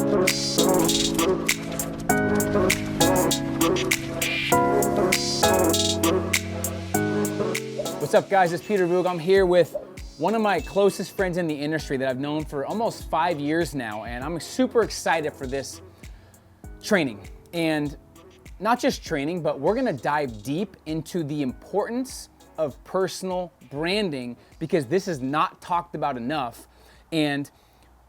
What's up, guys? It's Peter Voogd. I'm here with one of my closest friends in the industry that I've known for almost 5 years now, and I'm super excited for this training. And not just training, but we're gonna dive deep into the importance of personal branding, because this is not talked about enough. And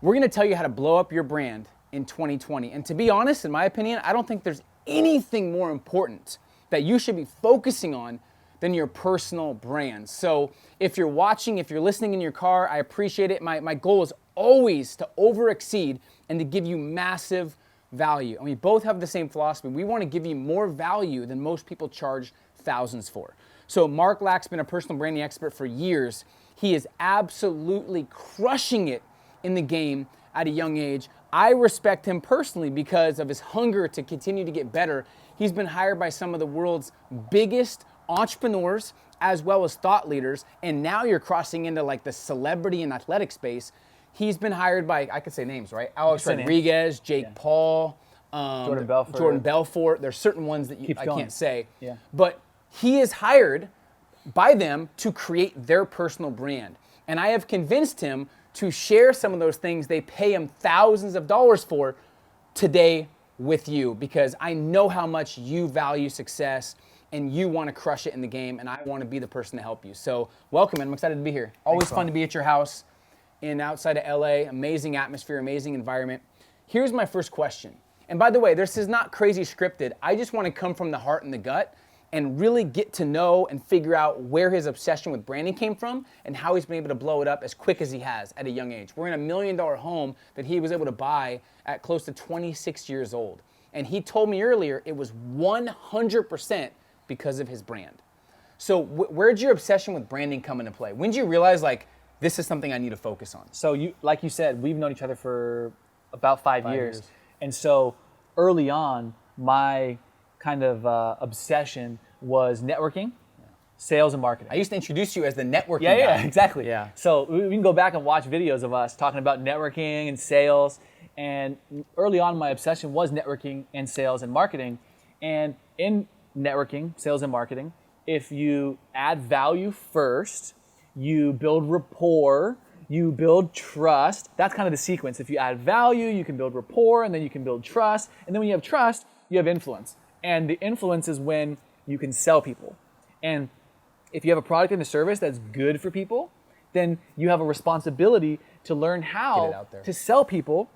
we're gonna tell you how to blow up your brand in 2020. And to be honest, in my opinion, I don't think there's anything more important that you should be focusing on than your personal brand. So if you're watching, if you're listening in your car, I appreciate it. My goal is always to over-exceed and to give you massive value. And we both have the same philosophy. We want to give you more value than most people charge thousands for. So Mark Lack's been a personal branding expert for years. He is absolutely crushing it in the game at a young age. I respect him personally because of his hunger to continue to get better. He's been hired by some of the world's biggest entrepreneurs as well as thought leaders, and now you're crossing into like the celebrity and athletic space. He's been hired by, I could say names, right? Alex Rodriguez, Jake Paul, Jordan Belfort. Jordan Belfort. There's certain ones that I going. can't say, Yeah. but he is hired by them to create their personal brand. And I have convinced him to share some of those things they pay him thousands of dollars for today with you, because I know how much you value success and you want to crush it in the game, and I want to be the person to help you. So welcome, and I'm excited to be here. Always fun to be at your house in outside of LA. Amazing atmosphere, amazing environment. Here's my first question. And by the way, this is not crazy scripted. I just want to come from the heart and the gut and really get to know and figure out where his obsession with branding came from and how he's been able to blow it up as quick as he has at a young age. We're in $1 million home that he was able to buy at close to 26 years old. And he told me earlier it was 100% because of his brand. So where'd your obsession with branding come into play? When did you realize, like, this is something I need to focus on? So like you said, we've known each other for about 5 years. And so early on, my kind of obsession was networking, sales, and marketing. I used to introduce you as the networking guy. guy. Yeah, exactly. Yeah. So we can go back and watch videos of us talking about networking and sales. And early on, my obsession was networking and sales and marketing. And in networking, sales, and marketing, if you add value first, you build rapport, you build trust. That's kind of the sequence. If you add value, you can build rapport, and then you can build trust. And then when you have trust, you have influence. And the influence is when you can sell people. And if you have a product and a service that's good for people, then you have a responsibility to learn how to sell people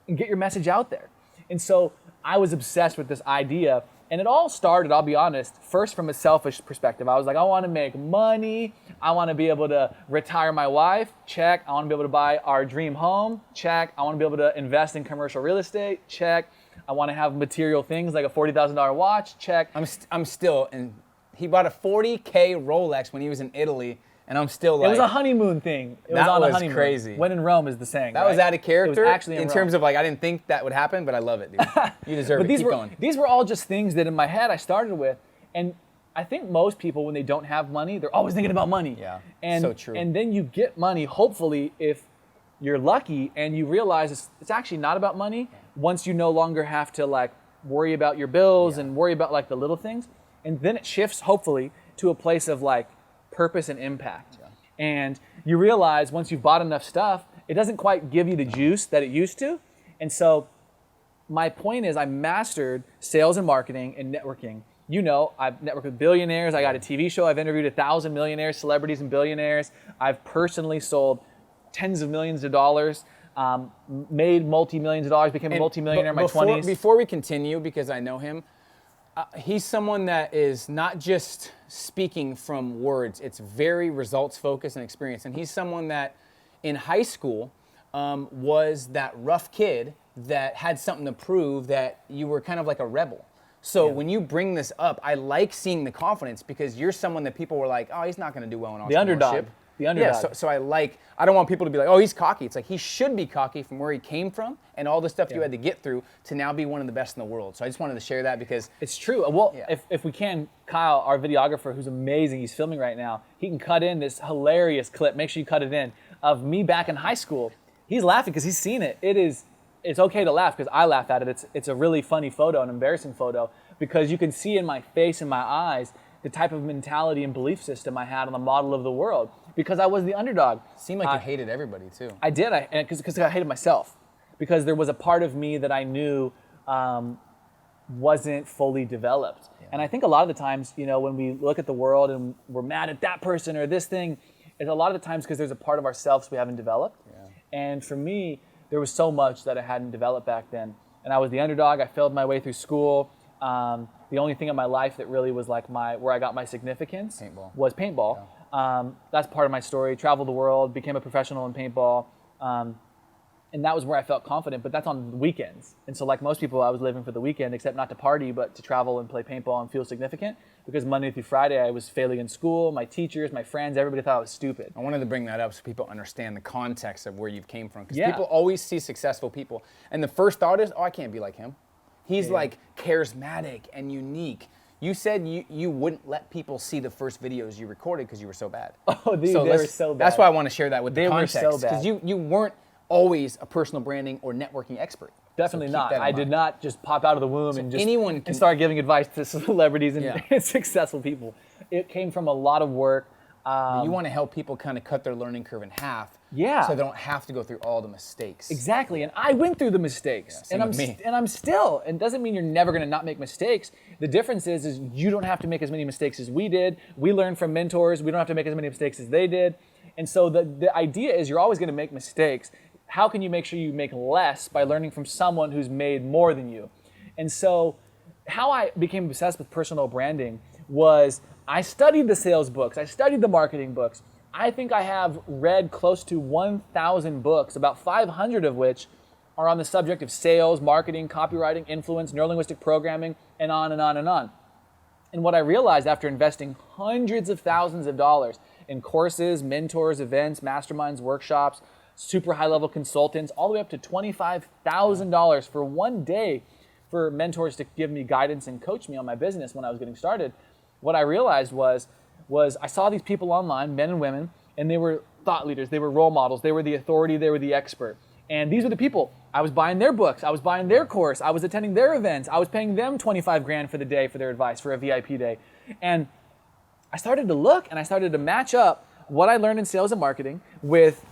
and get your message out there. And so I was obsessed with this idea. And it all started, I'll be honest, first from a selfish perspective. I was like, I want to make money. I want to be able to retire my wife. Check. I want to be able to buy our dream home. Check. I want to be able to invest in commercial real estate. Check. I want to have material things like a $40,000 watch. Check. I'm still, and he bought a $40K Rolex when he was in Italy, and I'm still like. It was a honeymoon thing. It was on a honeymoon. Crazy. When in Rome is the saying. That was out of character. It was actually in terms of like, I didn't think that would happen, but I love it, dude. You deserve it. Keep going. These were all just things that in my head I started with, and I think most people, when they don't have money, they're always thinking about money. Yeah. And, so true. And then you get money, hopefully, if you're lucky, and you realize it's actually not about money. Once you no longer have to like worry about your bills and worry about like the little things, and then it shifts hopefully to a place of like purpose and impact. And you realize once you've bought enough stuff, it doesn't quite give you the juice that it used to. And so my point is I mastered sales and marketing and networking. You know, I've networked with billionaires. I got a TV show. I've interviewed 1,000 millionaires, celebrities, and billionaires. I've personally sold tens of millions of dollars, made multi-millions of dollars, became a multi-millionaire in my 20s. Before we continue, because I know him, he's someone that is not just speaking from words. It's very results focused and experience. And he's someone that in high school was that rough kid that had something to prove, that you were kind of like a rebel. So when you bring this up, I like seeing the confidence, because you're someone that people were like, oh, he's not going to do well in entrepreneurship. The underdog. The underdog. Yeah, so I don't want people to be like, oh, he's cocky. It's like he should be cocky from where he came from and all the stuff you had to get through to now be one of the best in the world. So I just wanted to share that because it's true. Well, if we can, Kyle, our videographer, who's amazing, he's filming right now, he can cut in this hilarious clip. Make sure you cut it in of me back in high school. He's laughing because he's seen it. it's okay to laugh because I laugh at it. It's a really funny photo, an embarrassing photo, because you can see in my face and my eyes the type of mentality and belief system I had on the model of the world because I was the underdog. Seemed like you hated everybody too. I did, because I hated myself, because there was a part of me that I knew wasn't fully developed. Yeah. And I think a lot of the times, when we look at the world and we're mad at that person or this thing, it's a lot of the times because there's a part of ourselves we haven't developed. Yeah. And for me, there was so much that I hadn't developed back then. And I was the underdog. I failed my way through school. The only thing in my life that really was like where I got my significance was paintball. Yeah. That's part of my story. Traveled the world, became a professional in paintball. And that was where I felt confident, but that's on weekends. And so like most people, I was living for the weekend, except not to party, but to travel and play paintball and feel significant. Because Monday through Friday, I was failing in school, my teachers, my friends, everybody thought I was stupid. I wanted to bring that up so people understand the context of where you came from. Because people always see successful people. And the first thought is, I can't be like him. He's like charismatic and unique. You said you wouldn't let people see the first videos you recorded because you were so bad. Oh, dude, they were so bad. That's why I want to share that with the context. They were so bad. Because you weren't always a personal branding or networking expert. Definitely not. I did not just pop out of the womb and start giving advice to celebrities and successful people. It came from a lot of work. You want to help people kind of cut their learning curve in half. Yeah. So they don't have to go through all the mistakes. Exactly. And I went through the mistakes. Yeah, and I'm still. And it doesn't mean you're never going to not make mistakes. The difference is you don't have to make as many mistakes as we did. We learned from mentors. We don't have to make as many mistakes as they did. And so the idea is you're always going to make mistakes. How can you make sure you make less by learning from someone who's made more than you? And so how I became obsessed with personal branding was I studied the sales books. I studied the marketing books. I think I have read close to 1,000 books, about 500 of which are on the subject of sales, marketing, copywriting, influence, neurolinguistic programming, and on and on and on. And what I realized after investing hundreds of thousands of dollars in courses, mentors, events, masterminds, workshops, super high-level consultants, all the way up to $25,000 for one day for mentors to give me guidance and coach me on my business when I was getting started. What I realized was I saw these people online, men and women, and they were thought leaders, they were role models, they were the authority, they were the expert. And these were the people. I was buying their books, I was buying their course, I was attending their events, I was paying them 25 grand for the day for their advice for a VIP day. And I started to look and I started to match up what I learned in sales and marketing with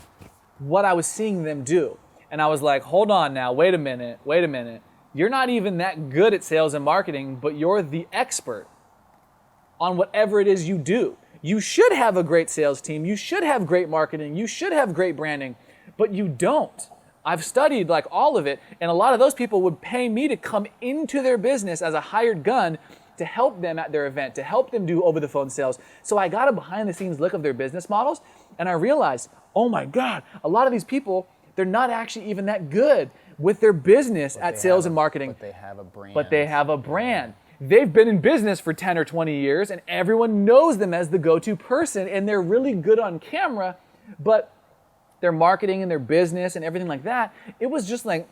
what I was seeing them do. And I was like, hold on now, wait a minute. You're not even that good at sales and marketing, but you're the expert on whatever it is you do. You should have a great sales team. You should have great marketing. You should have great branding, but you don't. I've studied like all of it, and a lot of those people would pay me to come into their business as a hired gun to help them at their event, to help them do over-the-phone sales. So I got a behind-the-scenes look of their business models, and I realized, oh my God, a lot of these people, they're not actually even that good with their business at sales and marketing. But they have a brand. They've been in business for 10 or 20 years, and everyone knows them as the go-to person, and they're really good on camera, but their marketing and their business and everything like that, it was just like,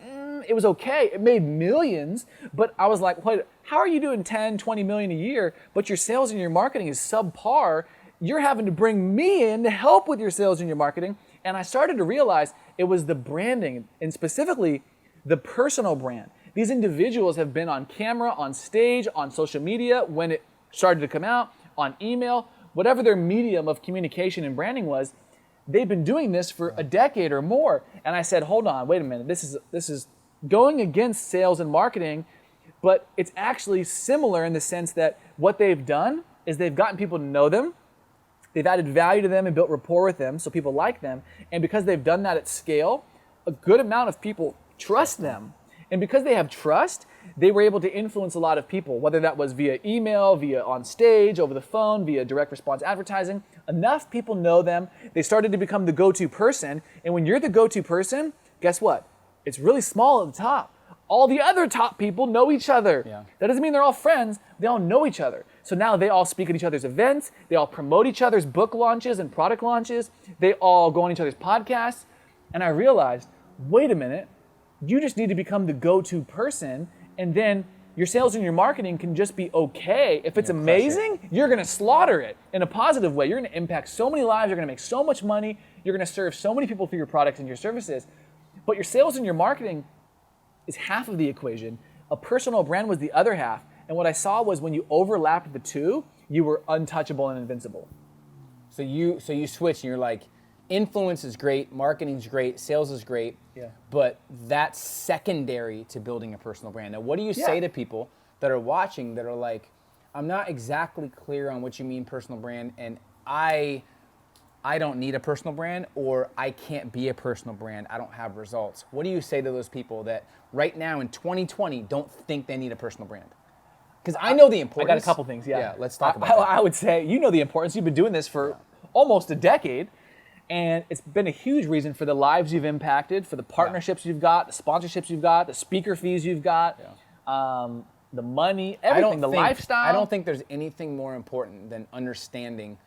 it was okay. It made millions, but I was like, what? How are you doing 10, 20 million a year, but your sales and your marketing is subpar? You're having to bring me in to help with your sales and your marketing. And I started to realize it was the branding, and specifically the personal brand. These individuals have been on camera, on stage, on social media when it started to come out, on email, whatever their medium of communication and branding was. They've been doing this for a decade or more. And I said, hold on, wait a minute. This is going against sales and marketing, but it's actually similar in the sense that what they've done is they've gotten people to know them. They've added value to them and built rapport with them so people like them. And because they've done that at scale, a good amount of people trust them. And because they have trust, they were able to influence a lot of people, whether that was via email, via on stage, over the phone, via direct response advertising. Enough people know them. They started to become the go-to person. And when you're the go-to person, guess what? It's really small at the top. All the other top people know each other. Yeah. That doesn't mean they're all friends. They all know each other. So now they all speak at each other's events. They all promote each other's book launches and product launches. They all go on each other's podcasts. And I realized, wait a minute, you just need to become the go-to person, and then your sales and your marketing can just be okay. If it's amazing, you're gonna slaughter it in a positive way. You're gonna impact so many lives, you're gonna make so much money, you're gonna serve so many people through your products and your services. But your sales and your marketing is half of the equation. A personal brand was the other half. And what I saw was when you overlapped the two, you were untouchable and invincible. So you switch and you're like, influence is great, marketing's great, sales is great, but that's secondary to building a personal brand. Now, what do you say to people that are watching that are like, I'm not exactly clear on what you mean personal brand, and I don't need a personal brand, or I can't be a personal brand, I don't have results. What do you say to those people that right now in 2020 don't think they need a personal brand? Because I know the importance. I got a couple things, Yeah, let's talk about that. I would say, you know the importance. You've been doing this for almost a decade, and it's been a huge reason for the lives you've impacted, for the partnerships you've got, the sponsorships you've got, the speaker fees you've got, the money, everything, lifestyle. I don't think there's anything more important than understanding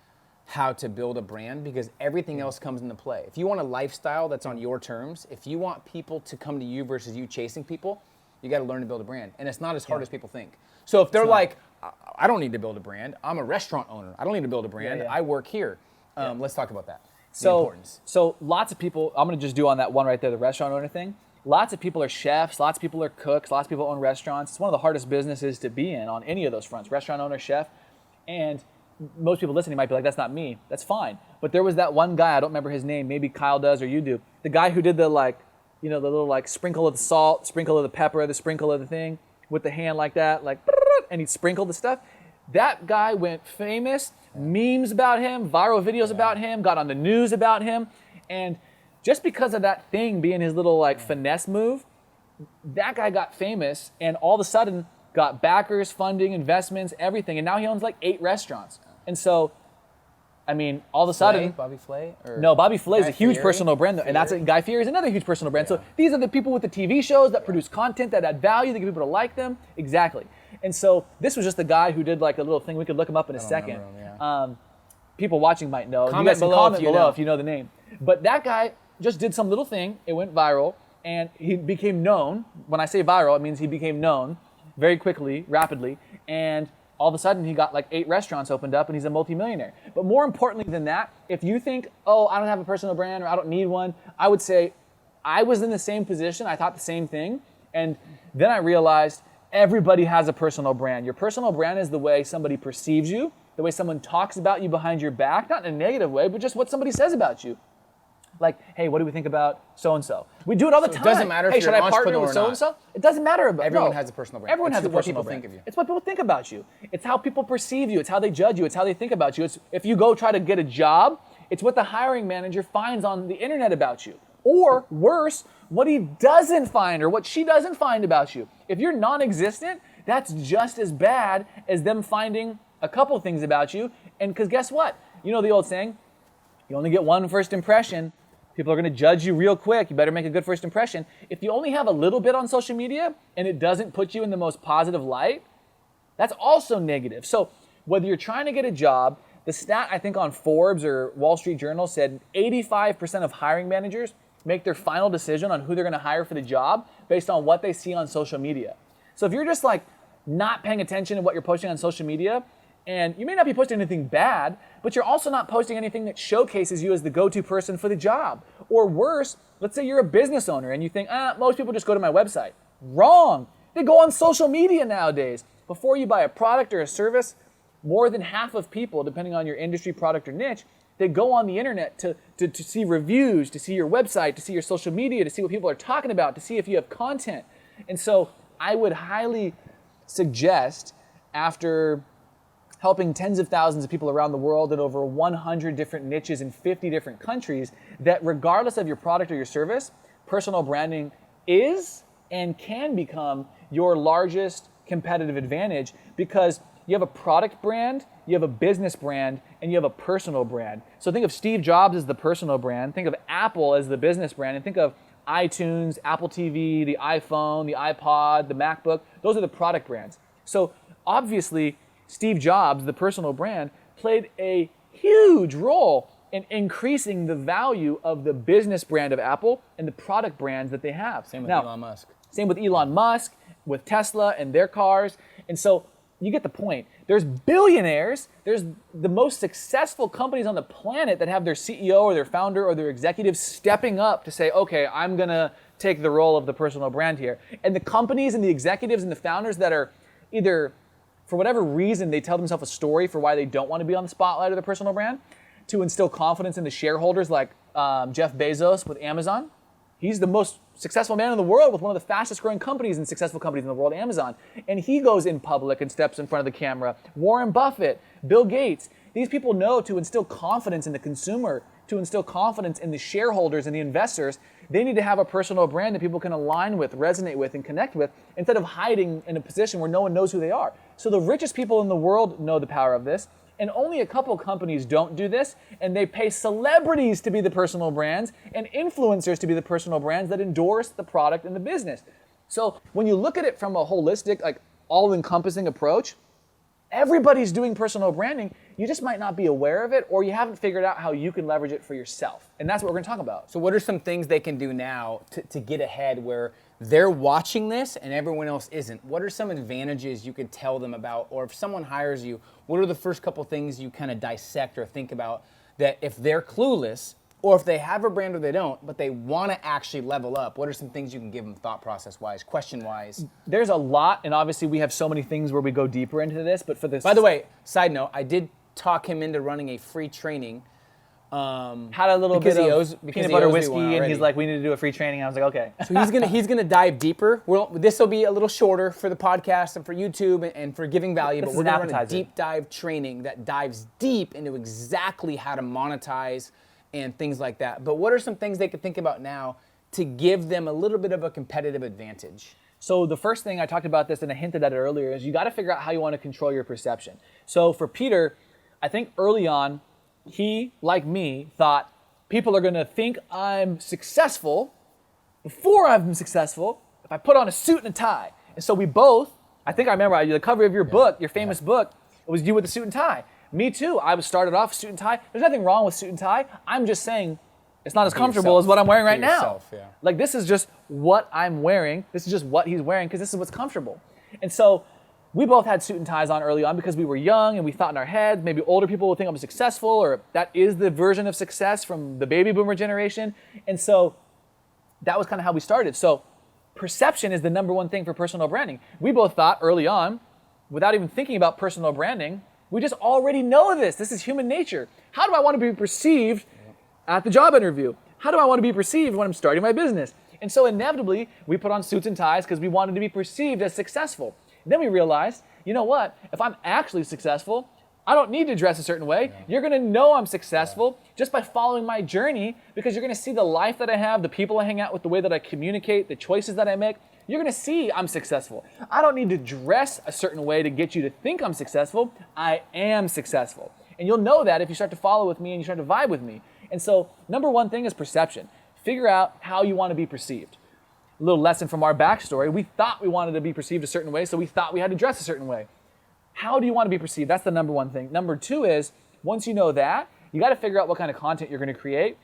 how to build a brand, because everything else comes into play. If you want a lifestyle that's on your terms, if you want people to come to you versus you chasing people, you got to learn to build a brand. And it's not as hard as people think. So if they're like, I don't need to build a brand, I'm a restaurant owner, I don't need to build a brand, I work here. Let's talk about that. So lots of people, I'm going to just do on that one right there, the restaurant owner thing. Lots of people are chefs, lots of people are cooks, lots of people own restaurants. It's one of the hardest businesses to be in on any of those fronts, restaurant owner, chef. And most people listening might be like, that's not me. That's fine. But there was that one guy, I don't remember his name, maybe Kyle does or you do, the guy who did the the little sprinkle of the salt, sprinkle of the pepper, the sprinkle of the thing with the hand like that, and he sprinkled the stuff. That guy went famous, memes about him, viral videos about him, got on the news about him. And just because of that thing being his little finesse move, that guy got famous and all of a sudden got backers, funding, investments, everything. And now he owns 8 restaurants. And so, I mean, all of a sudden... Bobby Flay? No, Bobby Flay is a huge personal brand. And that's Guy Fieri is another huge personal brand. So these are the people with the TV shows that produce content, that add value, that get people to like them. Exactly. And so this was just the guy who did a little thing. We could look him up in a second. People watching might know. Comment you guys can below comment if you below know. if you know the name. But that guy just did some little thing. It went viral. And he became known. When I say viral, it means he became known very quickly, rapidly. And all of a sudden, he got 8 restaurants opened up, and he's a multimillionaire. But more importantly than that, if you think, oh, I don't have a personal brand or I don't need one, I would say I was in the same position. I thought the same thing. And then I realized everybody has a personal brand. Your personal brand is the way somebody perceives you, the way someone talks about you behind your back, not in a negative way, but just what somebody says about you. Hey, what do we think about so-and-so? We do it all the time. It doesn't matter if you're an entrepreneur or not. Should I partner with so-and-so? It doesn't matter about Everyone has a personal brand. Everyone has a personal brand. Think of you. It's what people think about you. It's how people perceive you. It's how they judge you. It's how they think about you. It's if you go try to get a job, it's what the hiring manager finds on the internet about you. Or worse, what he doesn't find or what she doesn't find about you. If you're non-existent, that's just as bad as them finding a couple things about you. And because guess what? You know the old saying, you only get one first impression. People are going to judge you real quick. You better make a good first impression. If you only have a little bit on social media and it doesn't put you in the most positive light, that's also negative. So whether you're trying to get a job, the stat I think on Forbes or Wall Street Journal said 85% of hiring managers make their final decision on who they're going to hire for the job based on what they see on social media. So if you're just not paying attention to what you're posting on social media, and you may not be posting anything bad, but you're also not posting anything that showcases you as the go-to person for the job. Or worse, let's say you're a business owner and you think, most people just go to my website. Wrong. They go on social media nowadays. Before you buy a product or a service, more than half of people, depending on your industry, product, or niche, they go on the internet to see reviews, to see your website, to see your social media, to see what people are talking about, to see if you have content. And so I would highly suggest, after helping tens of thousands of people around the world in over 100 different niches in 50 different countries, that regardless of your product or your service, personal branding is and can become your largest competitive advantage, because you have a product brand, you have a business brand, and you have a personal brand. So think of Steve Jobs as the personal brand, think of Apple as the business brand, and think of iTunes, Apple TV, the iPhone, the iPod, the MacBook. Those are the product brands. So obviously, Steve Jobs, the personal brand, played a huge role in increasing the value of the business brand of Apple and the product brands that they have. Same with Elon Musk. Same with Elon Musk, with Tesla and their cars. And so, you get the point. There's billionaires, there's the most successful companies on the planet that have their CEO or their founder or their executives stepping up to say, okay, I'm gonna take the role of the personal brand here. And the companies and the executives and the founders that are either, for whatever reason, they tell themselves a story for why they don't want to be on the spotlight of the personal brand, to instill confidence in the shareholders like Jeff Bezos with Amazon. He's the most successful man in the world with one of the fastest growing companies and successful companies in the world, Amazon. And he goes in public and steps in front of the camera. Warren Buffett, Bill Gates. These people know to instill confidence in the consumer, to instill confidence in the shareholders and the investors, they need to have a personal brand that people can align with, resonate with, and connect with, instead of hiding in a position where no one knows who they are. So the richest people in the world know the power of this. And only a couple companies don't do this, and they pay celebrities to be the personal brands and influencers to be the personal brands that endorse the product and the business. So when you look at it from a holistic, like all-encompassing approach, everybody's doing personal branding. You just might not be aware of it, or you haven't figured out how you can leverage it for yourself. And that's what we're going to talk about. So what are some things they can do now to get ahead where they're watching this and everyone else isn't? What are some advantages you could tell them about? Or if someone hires you, what are the first couple things you kind of dissect or think about that if they're clueless, or if they have a brand or they don't, but they want to actually level up, what are some things you can give them thought process-wise, question-wise? There's a lot, and obviously we have so many things where we go deeper into this, but for this... By the way, side note, I did talk him into running a free training. Had a little bit of peanut butter whiskey, and he's like, we need to do a free training. I was like, okay. So he's gonna dive deeper. This will be a little shorter for the podcast and for YouTube and for giving value, but we're gonna run a deep dive training that dives deep into exactly how to monetize and things like that. But what are some things they could think about now to give them a little bit of a competitive advantage? So the first thing, I talked about this and I hinted at it earlier, is you gotta figure out how you wanna control your perception. So for Peter, I think early on, he, like me, thought people are gonna think I'm successful before I'm successful if I put on a suit and a tie. And so we both, I think I remember the cover of your book, your famous book, it was you with the suit and tie. Me too, I was started off suit and tie. There's nothing wrong with suit and tie. I'm just saying it's not as comfortable as what I'm wearing right now. Like, this is just what I'm wearing. This is just what he's wearing because this is what's comfortable. And so we both had suit and ties on early on because we were young and we thought in our heads, maybe older people will think I'm successful, or that is the version of success from the baby boomer generation. And so that was kind of how we started. So perception is the number one thing for personal branding. We both thought early on, without even thinking about personal branding, we just already know this. This is human nature. How do I want to be perceived at the job interview? How do I want to be perceived when I'm starting my business? And so inevitably, we put on suits and ties because we wanted to be perceived as successful. Then we realized, you know what? If I'm actually successful, I don't need to dress a certain way. You're gonna know I'm successful just by following my journey, because you're gonna see the life that I have, the people I hang out with, the way that I communicate, the choices that I make. You're gonna see I'm successful. I don't need to dress a certain way to get you to think I'm successful. I am successful. And you'll know that if you start to follow with me and you start to vibe with me. And so, number one thing is perception. Figure out how you wanna be perceived. A little lesson from our backstory, we thought we wanted to be perceived a certain way, so we thought we had to dress a certain way. How do you want to be perceived? That's the number one thing. Number two is, once you know that, you got to figure out what kind of content you're going to create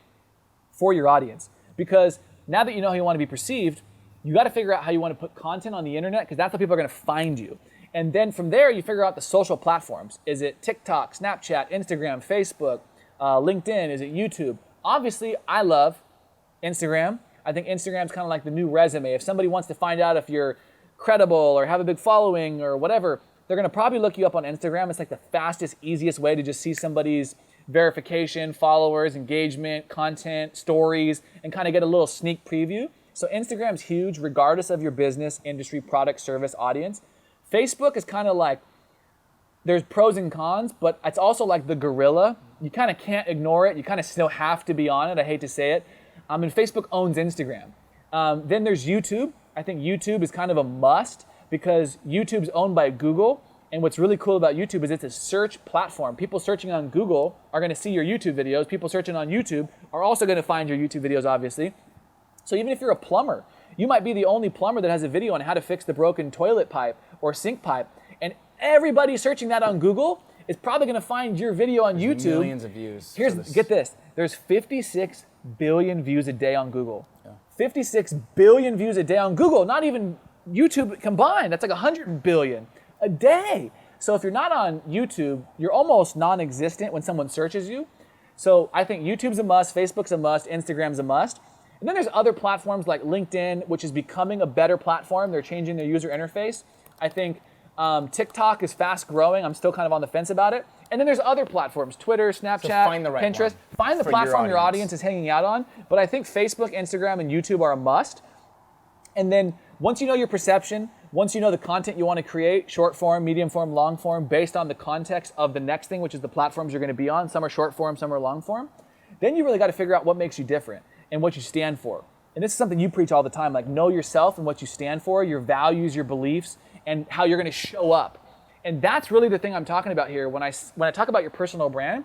for your audience. Because now that you know how you want to be perceived, you got to figure out how you want to put content on the internet, because that's how people are going to find you. And then from there, you figure out the social platforms. Is it TikTok, Snapchat, Instagram, Facebook, LinkedIn? Is it YouTube? Obviously, I love Instagram. I think Instagram's kind of like the new resume. If somebody wants to find out if you're credible or have a big following or whatever, they're gonna probably look you up on Instagram. It's like the fastest, easiest way to just see somebody's verification, followers, engagement, content, stories, and kind of get a little sneak preview. So Instagram's huge regardless of your business, industry, product, service, audience. Facebook is kind of like, there's pros and cons, but it's also like the gorilla. You kind of can't ignore it. You kind of still have to be on it. I hate to say it. And Facebook owns Instagram. Then there's YouTube. I think YouTube is kind of a must because YouTube's owned by Google. And what's really cool about YouTube is it's a search platform. People searching on Google are going to see your YouTube videos. People searching on YouTube are also going to find your YouTube videos, obviously. So even if you're a plumber, you might be the only plumber that has a video on how to fix the broken toilet pipe or sink pipe. And everybody searching that on Google is probably going to find your video on YouTube. Millions of views. Get this. There's 56 billion views a day on Google. 56 billion views a day on Google, not even YouTube combined. That's like 100 billion a day. So if you're not on YouTube, you're almost non-existent when someone searches you. So I think YouTube's a must, Facebook's a must, Instagram's a must. And then there's other platforms like LinkedIn, which is becoming a better platform. They're changing their user interface. I think TikTok is fast growing. I'm still kind of on the fence about it. And then there's other platforms, Twitter, Snapchat, find the right Pinterest. one Find the for platform your your audience is hanging out on. But I think Facebook, Instagram, and YouTube are a must. And then once you know your perception, once you know the content you want to create, short form, medium form, long form, based on the context of the next thing, which is the platforms you're going to be on, some are short form, some are long form, then you really got to figure out what makes you different and what you stand for. And this is something you preach all the time, like know yourself and what you stand for, your values, your beliefs, and how you're going to show up. And that's really the thing I'm talking about here. When I talk about your personal brand,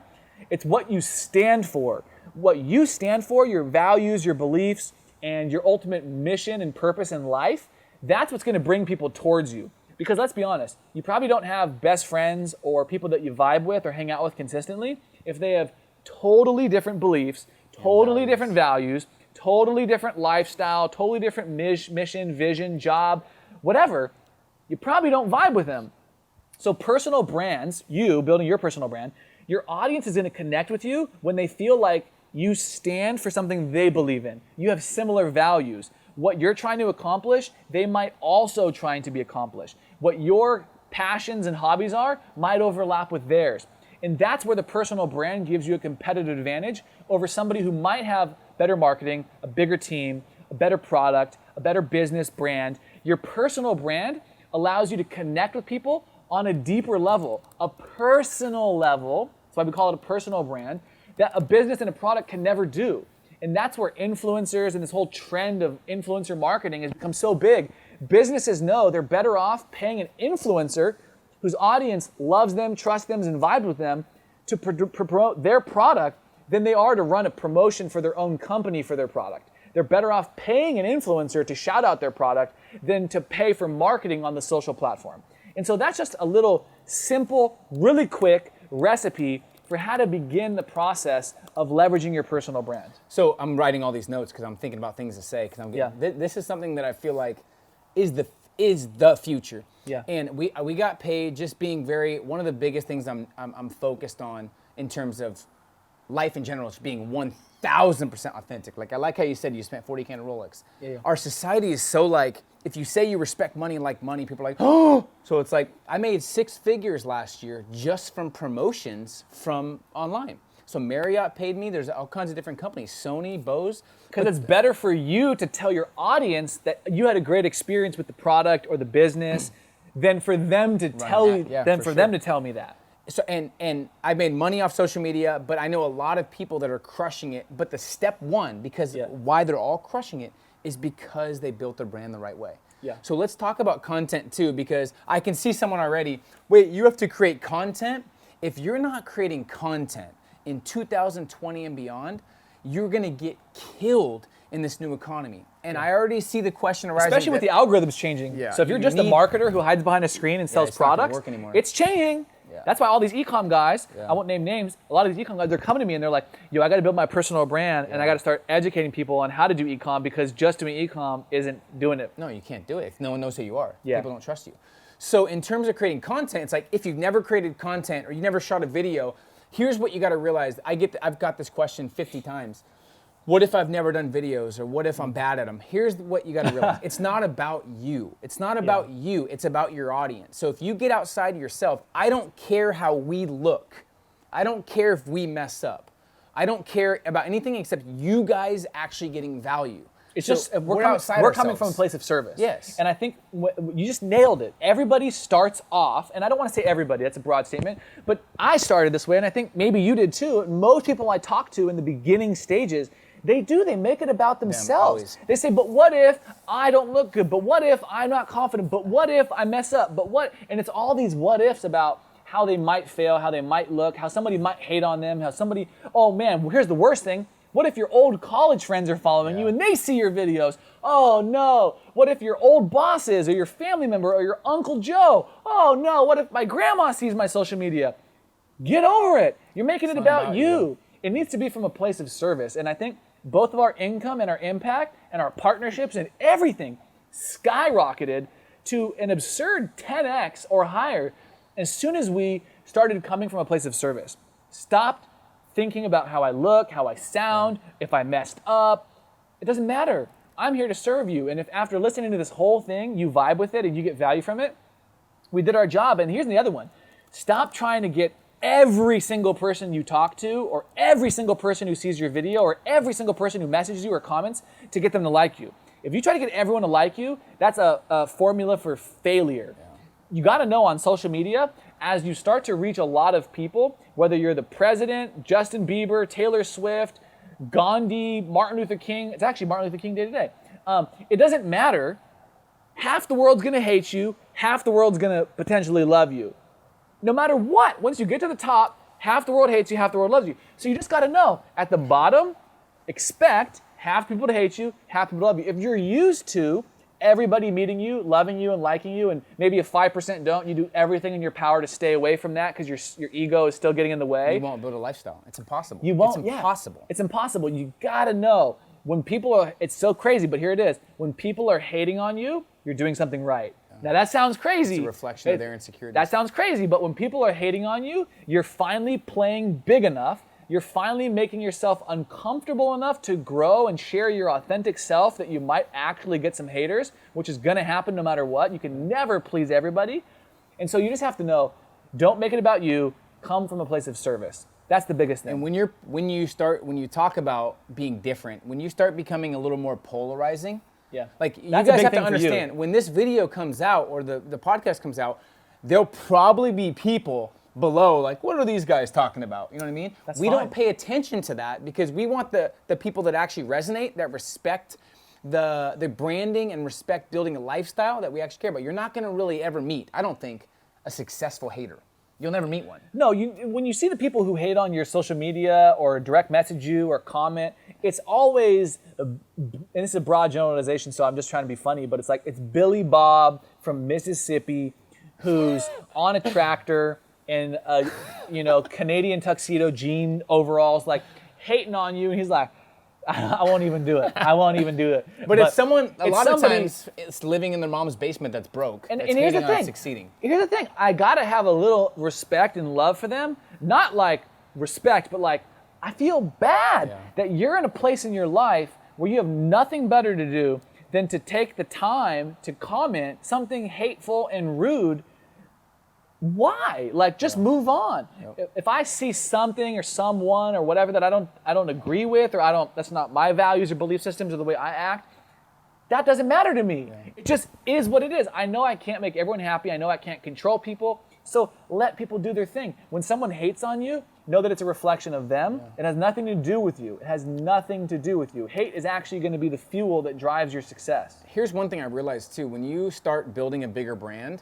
it's what you stand for. What you stand for, your values, your beliefs, and your ultimate mission and purpose in life, that's what's going to bring people towards you. Because let's be honest, you probably don't have best friends or people that you vibe with or hang out with consistently if they have totally different beliefs, totally different values, totally different lifestyle, totally different mission, vision, job, whatever. You probably don't vibe with them. So personal brands, you building your personal brand, your audience is going to connect with you when they feel like you stand for something they believe in. You have similar values. What you're trying to accomplish, they might also trying to be accomplished. What your passions and hobbies are might overlap with theirs. And that's where the personal brand gives you a competitive advantage over somebody who might have better marketing, a bigger team, a better product, a better business brand. Your personal brand allows you to connect with people on a deeper level, a personal level. That's why we call it a personal brand, that a business and a product can never do. And that's where influencers and this whole trend of influencer marketing has become so big. Businesses know they're better off paying an influencer whose audience loves them, trusts them, and vibes with them to promote their product than they are to run a promotion for their own company for their product. They're better off paying an influencer to shout out their product than to pay for marketing on the social platform. And so that's just a little simple, really quick recipe for how to begin the process of leveraging your personal brand. So I'm writing all these notes because I'm thinking about things to say. Because this is something that I feel like is the future. Yeah. And we got paid just being one of the biggest things I'm focused on in terms of life in general is being 1,000% authentic. Like I like how you said you spent 40K on a Rolex. Yeah. Our society is so like, if you say you respect money and like money, people are like, oh. So it's like, I made 6 figures last year just from promotions from online. So Marriott paid me. There's all kinds of different companies, Sony, Bose. Because it's better for you to tell your audience that you had a great experience with the product or the business than for them to tell you, them to tell me that. So and I made money off social media, but I know a lot of people that are crushing it. But the step one, because why they're all crushing it, is because they built their brand the right way. Yeah. So let's talk about content too, because I can see someone already, wait, you have to create content? If you're not creating content in 2020 and beyond, you're gonna get killed in this new economy. And I already see the question arising. Especially with the algorithms changing. Yeah. So if you're just a marketer who hides behind a screen and sells it's not gonna products, work anymore. it's changing. Yeah. That's why all these e-com guys, I won't name names, a lot of these e-com guys, they're coming to me and they're like, yo, I got to build my personal brand and I got to start educating people on how to do e-com because just doing e-com isn't doing it. No, you can't do it if no one knows who you are. Yeah. People don't trust you. So in terms of creating content, it's like if you've never created content or you never shot a video, here's what you got to realize. I've got this question 50 times. What if I've never done videos, or what if I'm bad at them? Here's what you got to realize. It's not about you. It's not about you. It's about your audience. So if you get outside yourself, I don't care how we look. I don't care if we mess up. I don't care about anything except you guys actually getting value. It's so just we're coming from a place of service. Yes. And I think you just nailed it. Everybody starts off, and I don't want to say everybody, that's a broad statement, but I started this way, and I think maybe you did too. Most people I talk to in the beginning stages, they make it about themselves. They say, but what if I don't look good? But what if I'm not confident? But what if I mess up? But what? And it's all these what ifs about how they might fail, how they might look, how somebody might hate on them, how somebody, oh man, well, here's the worst thing. What if your old college friends are following you and they see your videos? Oh no. What if your old bosses or your family member or your Uncle Joe? Oh no. What if my grandma sees my social media? Get over it. You're making it about you. It needs to be from a place of service. And I think both of our income and our impact and our partnerships and everything skyrocketed to an absurd 10x or higher As soon as we started coming from a place of service, stopped thinking about how I look, how I sound, if I messed up, it doesn't matter. I'm here to serve you. And if after listening to this whole thing, you vibe with it and you get value from it, we did our job. And here's the other one. Stop trying to get every single person you talk to, or every single person who sees your video, or every single person who messages you or comments to get them to like you. If you try to get everyone to like you, that's a formula for failure. You gotta know on social media, as you start to reach a lot of people, whether you're the president, Justin Bieber, Taylor Swift, Gandhi, Martin Luther King, it's actually Martin Luther King Day today. It doesn't matter. Half the world's gonna hate you, half the world's gonna potentially love you. No matter what, once you get to the top, half the world hates you, half the world loves you. So you just gotta know, at the bottom, expect half people to hate you, half people to love you. If you're used to everybody meeting you, loving you, and liking you, and maybe if 5% don't, you do everything in your power to stay away from that because your ego is still getting in the way. You won't build a lifestyle. It's impossible. You won't. It's impossible. Yeah. It's impossible. You gotta know, when people are, it's so crazy, but here it is. When people are hating on you, you're doing something right. Now that sounds crazy. It's a reflection of their insecurity. That sounds crazy, but when people are hating on you, you're finally playing big enough. You're finally making yourself uncomfortable enough to grow and share your authentic self that you might actually get some haters, which is gonna happen no matter what. You can never please everybody. And so you just have to know, don't make it about you, come from a place of service. That's the biggest thing. And when you talk about being different, when you start becoming a little more polarizing, like you guys have to understand, when this video comes out or the podcast comes out, there'll probably be people below, like, what are these guys talking about? You know what I mean? We don't pay attention to that because we want the people that actually resonate, that respect the branding and respect building a lifestyle that we actually care about. You're not gonna really ever meet, I don't think, a successful hater. You'll never meet one. No, when you see the people who hate on your social media or direct message you or comment, it's always, and this is a broad generalization, so I'm just trying to be funny, but it's like, it's Billy Bob from Mississippi who's on a tractor in a Canadian tuxedo, jean overalls, like hating on you, and he's like, I won't even do it. I won't even do it. But it's someone, a lot of times, it's living in their mom's basement that's broke. And here's the thing. Succeeding. Here's the thing. I gotta have a little respect and love for them. Not like respect, but like, I feel bad that you're in a place in your life where you have nothing better to do than to take the time to comment something hateful and rude. Why? Like, just move on. If I see something or someone or whatever that I don't agree with, or that's not my values or belief systems or the way I act, that doesn't matter to me. It just is what it is. I know I can't make everyone happy. I know I can't control people. So let people do their thing. When someone hates on you, know that it's a reflection of them. It has nothing to do with you. It has nothing to do with you. Hate is actually going to be the fuel that drives your success. Here's one thing I realized too. When you start building a bigger brand,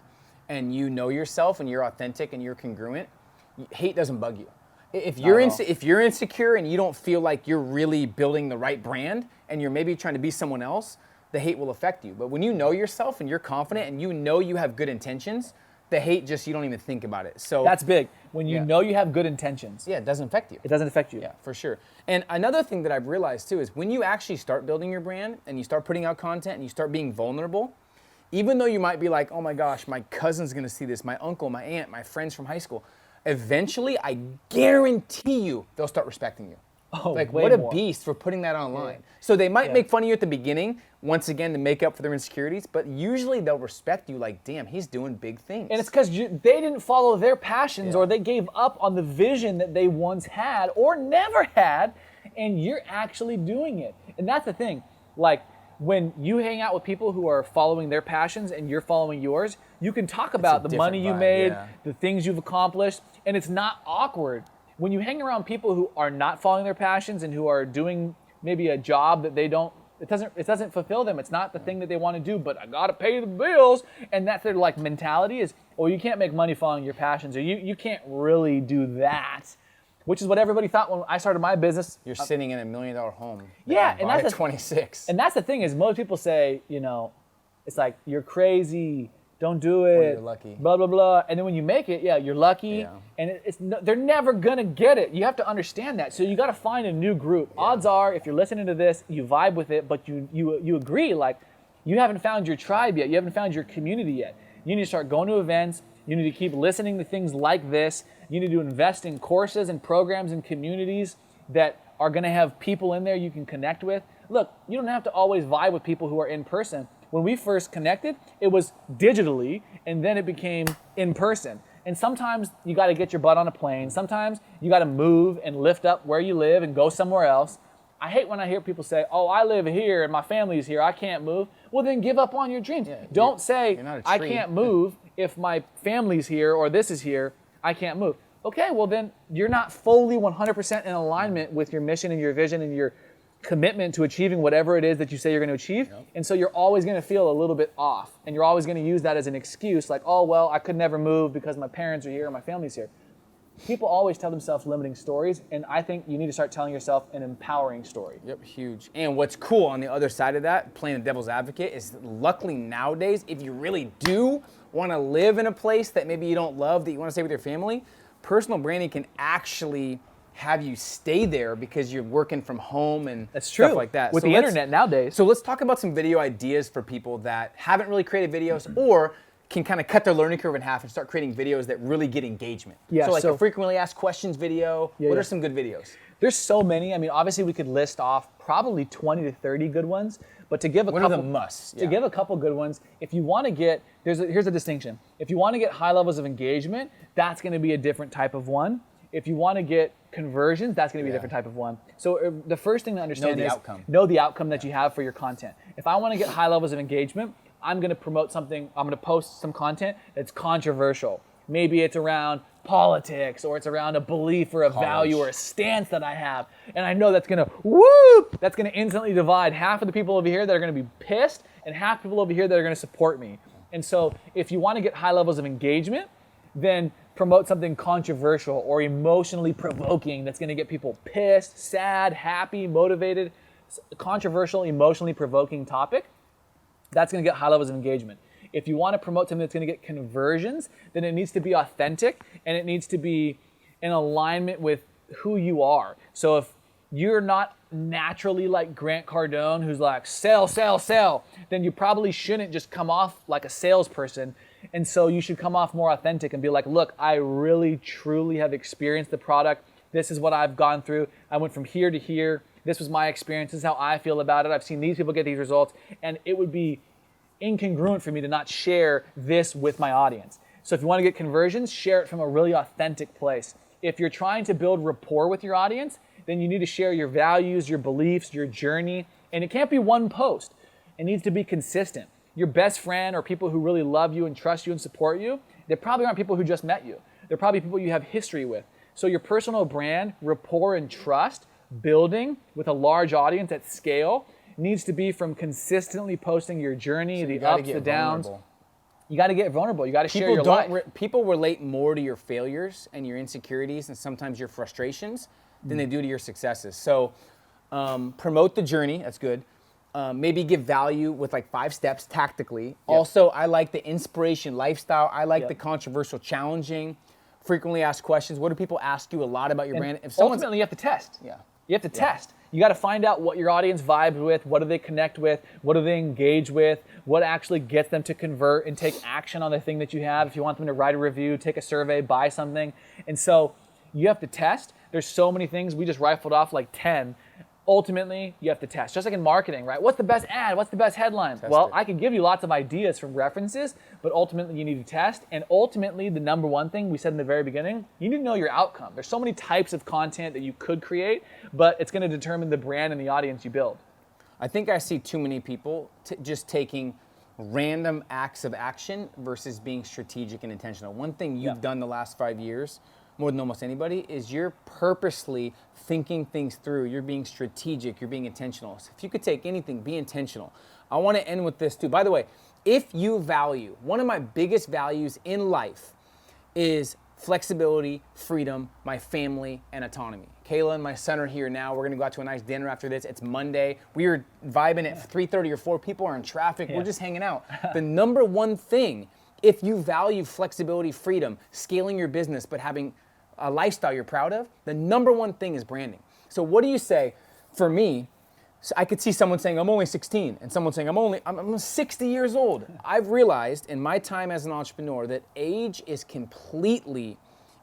and you know yourself and you're authentic and you're congruent, hate doesn't bug you. If you're insecure and you don't feel like you're really building the right brand and you're maybe trying to be someone else, the hate will affect you. But when you know yourself and you're confident and you know you have good intentions, the hate just, you don't even think about it. So that's big. When you know you have good intentions. Yeah, it doesn't affect you. It doesn't affect you. Yeah, for sure. And another thing that I've realized too is when you actually start building your brand and you start putting out content and you start being vulnerable, even though you might be like, oh my gosh, my cousin's gonna see this, my uncle, my aunt, my friends from high school, eventually, I guarantee you, they'll start respecting you. Oh, like, way what a more. beast for putting that online. So they might make fun of you at the beginning, once again, to make up for their insecurities, but usually they'll respect you like, damn, he's doing big things. And it's because they didn't follow their passions or they gave up on the vision that they once had or never had, and you're actually doing it. And that's the thing. Like, when you hang out with people who are following their passions and you're following yours, you can talk about the money you made, the things you've accomplished, and it's not awkward. When you hang around people who are not following their passions and who are doing maybe a job that it doesn't fulfill them. It's not the thing that they want to do, but I gotta pay the bills. And that's their like mentality is, well, you can't make money following your passions, or you can't really do that. Which is what everybody thought when I started my business. You're sitting in $1 million home. Yeah, and that's 26. And that's the thing is, most people say, it's like, you're crazy, don't do it. Or you're lucky. Blah blah blah. And then when you make it, you're lucky. Yeah. And they're never gonna get it. You have to understand that. So you got to find a new group. Yeah. Odds are, if you're listening to this, you vibe with it, but you agree, like, you haven't found your tribe yet. You haven't found your community yet. You need to start going to events, You need to keep listening to things like this. You need to invest in courses and programs and communities that are going to have people in there you can connect with. Look, you don't have to always vibe with people who are in person. When we first connected, it was digitally, and then it became in person. And sometimes you got to get your butt on a plane. Sometimes you got to move and lift up where you live and go somewhere else. I hate when I hear people say, oh, I live here and my family's here, I can't move. Well, then give up on your dreams. Yeah, don't say, I can't move if my family's here or this is here, I can't move. Okay, well then you're not fully 100% in alignment with your mission and your vision and your commitment to achieving whatever it is that you say you're going to achieve. Yep. And so you're always going to feel a little bit off. And you're always going to use that as an excuse, like, oh, well, I could never move because my parents are here or my family's here. People always tell themselves limiting stories, and I think you need to start telling yourself an empowering story. Yep, huge. And what's cool on the other side of that, playing the devil's advocate, is luckily nowadays, if you really do want to live in a place that maybe you don't love, that you want to stay with your family, personal branding can actually have you stay there because you're working from home and stuff like that. With the internet nowadays. So let's talk about some video ideas for people that haven't really created videos or can kind of cut their learning curve in half and start creating videos that really get engagement. Yeah, so like a frequently asked questions video. What are some good videos? There's so many. I mean, obviously we could list off probably 20 to 30 good ones, but to give a couple, are the musts? To give a couple good ones, if you want to get, here's a distinction. If you want to get high levels of engagement, that's going to be a different type of one. If you want to get conversions, that's going to be a different type of one. So the first thing to understand is know the outcome that you have for your content. If I want to get high levels of engagement, I'm going to promote something, I'm going to post some content that's controversial. Maybe it's around politics or it's around a belief or a value or a stance that I have. And I know that's going to instantly divide half of the people over here that are going to be pissed and half people over here that are going to support me. And so if you want to get high levels of engagement, then promote something controversial or emotionally provoking that's going to get people pissed, sad, happy, motivated. Controversial, emotionally provoking topic, that's going to get high levels of engagement. If you want to promote something that's going to get conversions, then it needs to be authentic and it needs to be in alignment with who you are. So if you're not naturally like Grant Cardone, who's like, sell, sell, sell, then you probably shouldn't just come off like a salesperson. And so you should come off more authentic and be like, look, I really, truly have experienced the product. This is what I've gone through. I went from here to here. This was my experience. This is how I feel about it. I've seen these people get these results. And it would be incongruent for me to not share this with my audience. So if you want to get conversions, share it from a really authentic place. If you're trying to build rapport with your audience, then you need to share your values, your beliefs, your journey. And it can't be one post. It needs to be consistent. Your best friend or people who really love you and trust you and support you, they probably aren't people who just met you. They're probably people you have history with. So your personal brand, rapport, and trust building with a large audience at scale needs to be from consistently posting your journey, so the ups, the downs. You got to get vulnerable. You got to share your life. People relate more to your failures and your insecurities and sometimes your frustrations than they do to your successes. So promote the journey. That's good. Maybe give value with like 5 steps tactically. Yep. Also, I like the inspiration lifestyle. I like the controversial challenging, frequently asked questions. What do people ask you a lot about your brand? If ultimately, you have to test. Yeah. You have to test. You got to find out what your audience vibes with, what do they connect with, what do they engage with, what actually gets them to convert and take action on the thing that you have. If you want them to write a review, take a survey, buy something. And so you have to test. There's so many things. We just rifled off like 10. Ultimately, you have to test. Just like in marketing, right? What's the best ad? What's the best headline? Well, I can give you lots of ideas from references, but ultimately you need to test. And ultimately, the number one thing we said in the very beginning, you need to know your outcome. There's so many types of content that you could create, but it's going to determine the brand and the audience you build. I think I see too many people just taking random acts of action versus being strategic and intentional. One thing you've done the last 5 years, more than almost anybody, is you're purposely thinking things through. You're being strategic. You're being intentional. So if you could take anything, be intentional. I want to end with this too. By the way, if you value, one of my biggest values in life is flexibility, freedom, my family, and autonomy. Kayla and my son are here now. We're going to go out to a nice dinner after this. It's Monday. We are vibing at 3:30 or 4. People are in traffic. We're just hanging out. The number one thing, if you value flexibility, freedom, scaling your business, but having a lifestyle you're proud of, the number one thing is branding. So what do you say? For me, So I could see someone saying, I'm only 16, and someone saying, I'm 60 years old. I've realized in my time as an entrepreneur that age is completely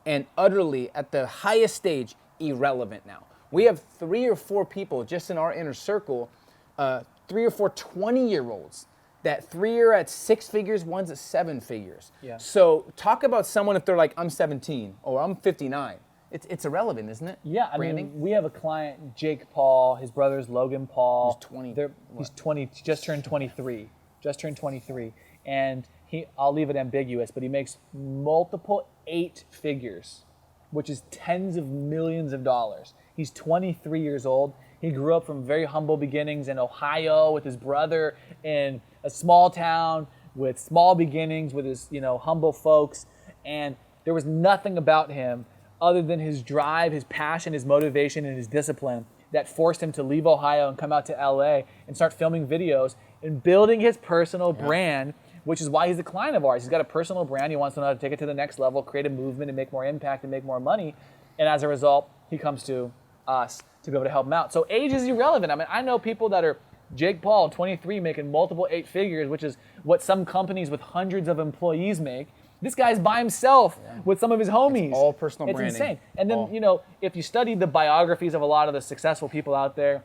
and utterly, at the highest stage, irrelevant now. We have 3 or 4 people just in our inner circle, 3 or 4 20-year-olds, that 3 are at 6 figures, one's at 7 figures. Yeah. So talk about someone if they're like, I'm 17 or I'm 59. It's irrelevant, isn't it? Yeah, I Branding? mean, we have a client, Jake Paul, his brother's Logan Paul. He's 20. He's 20, just turned 23. And I'll leave it ambiguous, but he makes multiple 8 figures, which is tens of millions of dollars. He's 23 years old. He grew up from very humble beginnings in Ohio with his brother in a small town with small beginnings with his, humble folks. And there was nothing about him other than his drive, his passion, his motivation, and his discipline that forced him to leave Ohio and come out to LA and start filming videos and building his personal brand, which is why he's a client of ours. He's got a personal brand. He wants to know how to take it to the next level, create a movement and make more impact and make more money. And as a result, he comes to us to be able to help him out. So age is irrelevant. I mean, I know people that are Jake Paul, 23, making multiple 8 figures, which is what some companies with hundreds of employees make. This guy's by himself with some of his homies. It's all personal branding. It's insane. And then, if you study the biographies of a lot of the successful people out there,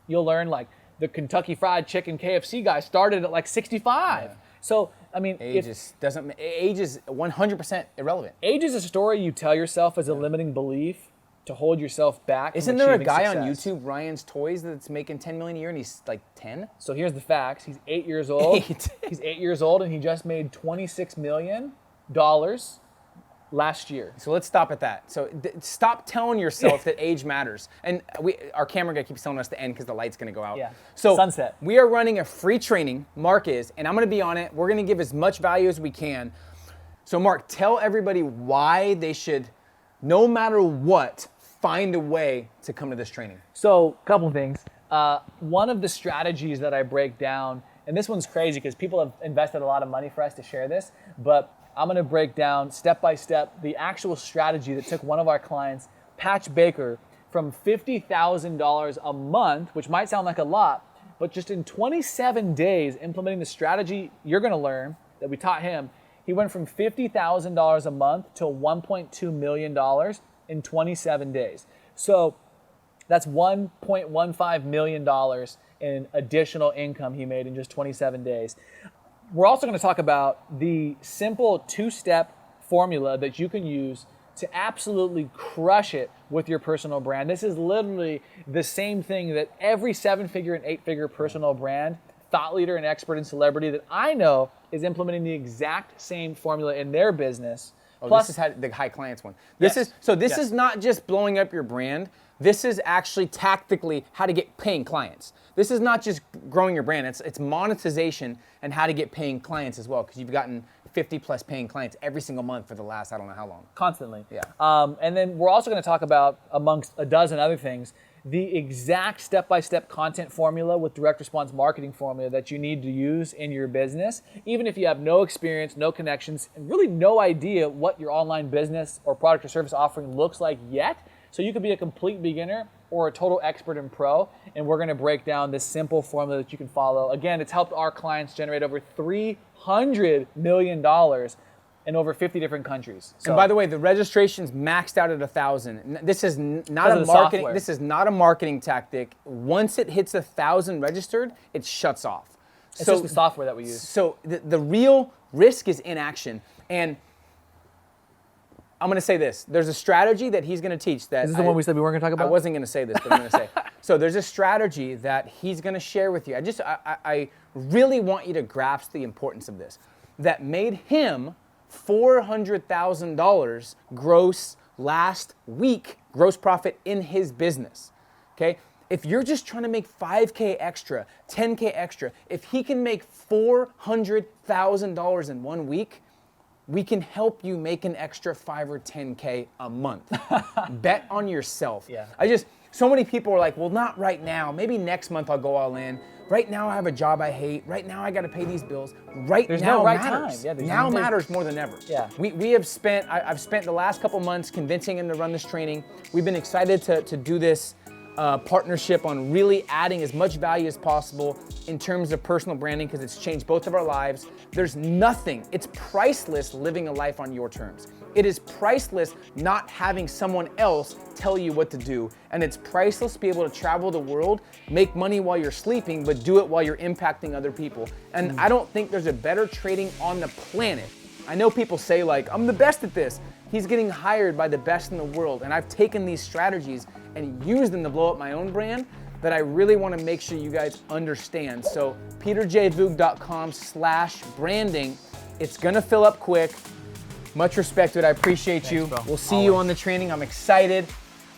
you'll learn like the Kentucky Fried Chicken KFC guy started at like 65. Yeah. So, I mean, age is 100% irrelevant. Age is a story you tell yourself as a limiting belief to hold yourself back. Isn't there a guy on YouTube, Ryan's Toys, that's making $10 million a year and he's like 10? So here's the facts. He's 8 years old. 8. He's 8 years old and he just made $26 million last year. So let's stop at that. So stop telling yourself that age matters. And our camera guy keeps telling us to end because the light's going to go out. Yeah. So sunset. We are running a free training. Mark is, and I'm going to be on it. We're going to give as much value as we can. So Mark, tell everybody why they should, no matter what, find a way to come to this training. So a couple of things. One of the strategies that I break down, and this one's crazy because people have invested a lot of money for us to share this, but I'm going to break down step by step the actual strategy that took one of our clients, Patch Baker, from $50,000 a month, which might sound like a lot, but just in 27 days implementing the strategy you're going to learn that we taught him, he went from $50,000 a month to $1.2 million in 27 days. So that's $1.15 million in additional income he made in just 27 days. We're also going to talk about the simple 2-step formula that you can use to absolutely crush it with your personal brand. This is literally the same thing that every 7-figure and 8-figure personal brand, thought leader and expert and celebrity that I know is implementing the exact same formula in their business. Oh, Plus, this is the high clients one. This is not just blowing up your brand. This is actually tactically how to get paying clients. This is not just growing your brand. It's monetization and how to get paying clients as well, because you've gotten 50 plus paying clients every single month for the last I don't know how long. Constantly. Yeah. And then we're also going to talk about, amongst a dozen other things, the exact step-by-step content formula with direct response marketing formula that you need to use in your business, even if you have no experience, no connections, and really no idea what your online business or product or service offering looks like yet. So you could be a complete beginner or a total expert and pro, and we're going to break down this simple formula that you can follow. Again, it's helped our clients generate over $300 million in over 50 different countries. So, and by the way, the registration's maxed out at 1,000. This is not a marketing. software. This is not a marketing tactic. Once it hits 1,000 registered, it shuts off. It's just the software that we use. So the real risk is inaction. And I'm going to say this. There's a strategy that he's going to teach that. Is this the one we said we weren't going to talk about? I wasn't going to say this, but I'm going to say. So there's a strategy that he's going to share with you. I really want you to grasp the importance of this. That made him $400,000 gross last week, gross profit in his business. Okay? If you're just trying to make 5K extra, 10K extra, if he can make $400,000 in 1 week, we can help you make an extra 5 or 10K a month. Bet on yourself. Yeah. So many people are like, well, not right now. Maybe next month I'll go all in. Right now I have a job I hate. Right now I got to pay these bills. There's Now no right matters. time. Yeah, now matters more than ever. Yeah. I've spent the last couple months convincing him to run this training. We've been excited to do this partnership on really adding as much value as possible in terms of personal branding, because it's changed both of our lives. There's nothing, it's priceless living a life on your terms. It is priceless not having someone else tell you what to do. And it's priceless to be able to travel the world, make money while you're sleeping, but do it while you're impacting other people. And I don't think there's a better trading on the planet. I know people say like, I'm the best at this. He's getting hired by the best in the world. And I've taken these strategies and used them to blow up my own brand that I really want to make sure you guys understand. So peterjvoogd.com/branding. It's gonna fill up quick. Much respect to it. I appreciate you. Bro. We'll see you on the training. I'm excited.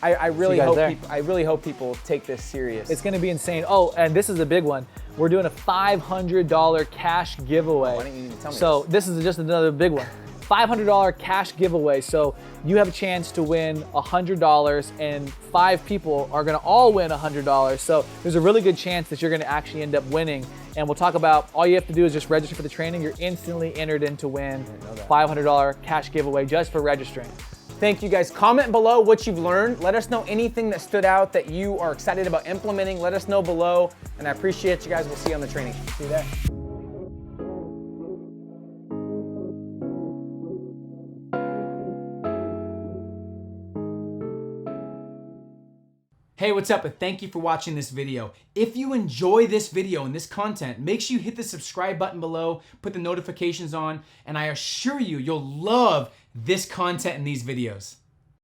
I really hope people take this serious. It's gonna be insane. Oh, and this is a big one. We're doing a $500 cash giveaway. Why didn't you even tell me So this is just another big one. $500 cash giveaway. So you have a chance to win $100, and 5 people are gonna all win $100. So there's a really good chance that you're gonna actually end up winning. And we'll talk about, all you have to do is just register for the training. You're instantly entered in to win $500 cash giveaway just for registering. Thank you guys. Comment below what you've learned. Let us know anything that stood out that you are excited about implementing. Let us know below. And I appreciate you guys. We'll see you on the training. See you there. Hey, what's up? And thank you for watching this video. If you enjoy this video and this content, make sure you hit the subscribe button below, put the notifications on, and I assure you, you'll love this content and these videos.